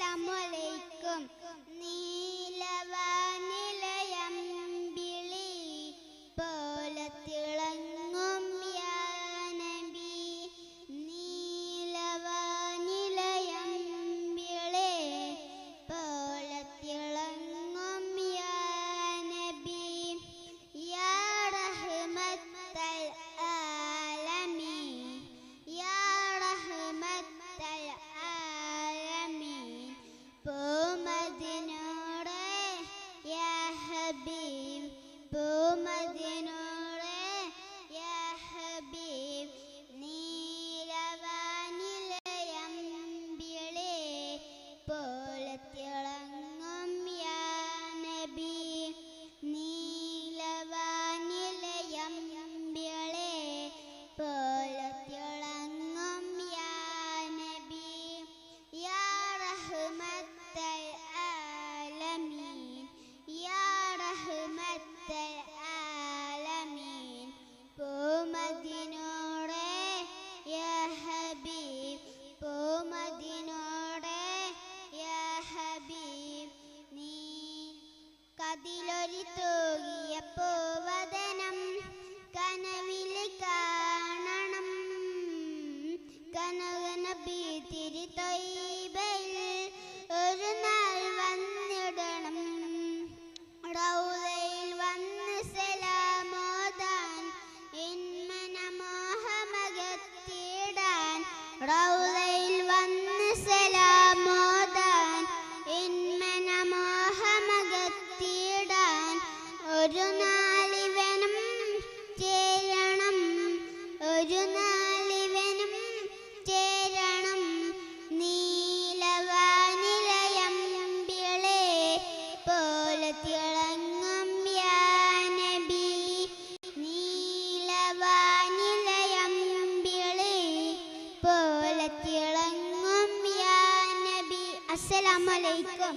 അസ്സലാമലൈക്കും. നീലവാനിലയമ്പിളി പോലെ തിളങ്ങും യാ നബി. നീലവാനിലയമ്പിളി പോലെ തിളങ്ങും യാ നബി. യാ റഹ്മത്തൽ ആലമീൻ, യാ റഹ്മത്തൽ ആലമീൻ. പൂമദിനോടെ യാ ഹബീബ്, പൂമദിനോടെ യാ ഹബീബ്. നീലവാനിലയമ്പിളി പോലെ തിളങ്ങും യാ നബി. നീലവാനിലയമ്പിളി പോലെ തിളങ്ങും യാ നബി. യാ റഹ്മത്തൽ ആലമീൻ, യാ റഹ്മത്തൽ ആലമീൻ. പൂമദിനോടെ യാ ഹബീബ്, പൂമദിനോടെ യാ ഹബീബ്. നീ കതിലൊരു തൂകിയ പൂവദനം കനവിൽ കാണണം. കനകനബി തിരി ത്വയ്ബയിൽ ഒരു നാൾ വന്നിടണം. റൗളയിൽ വന്ന് സലാമോദാൻ ഇൻമനമോഹമകത്തിടാൻ. റൗളയിൽ വന്ന് സലാമോദാൻ ഇൻമനമോഹമകത്തിടാൻ. ഒരു നാളിവനും ചേരണം, ഒരു നാളിവനും ചേരണം. നീലവാനിലയമ്പിളി പോലെ തിളങ്ങും യാ നബി. നീലവാനിലയമ്പിളി പോലെ തിളങ്ങും യാ നബി. അസ്സലാമലൈക്കും.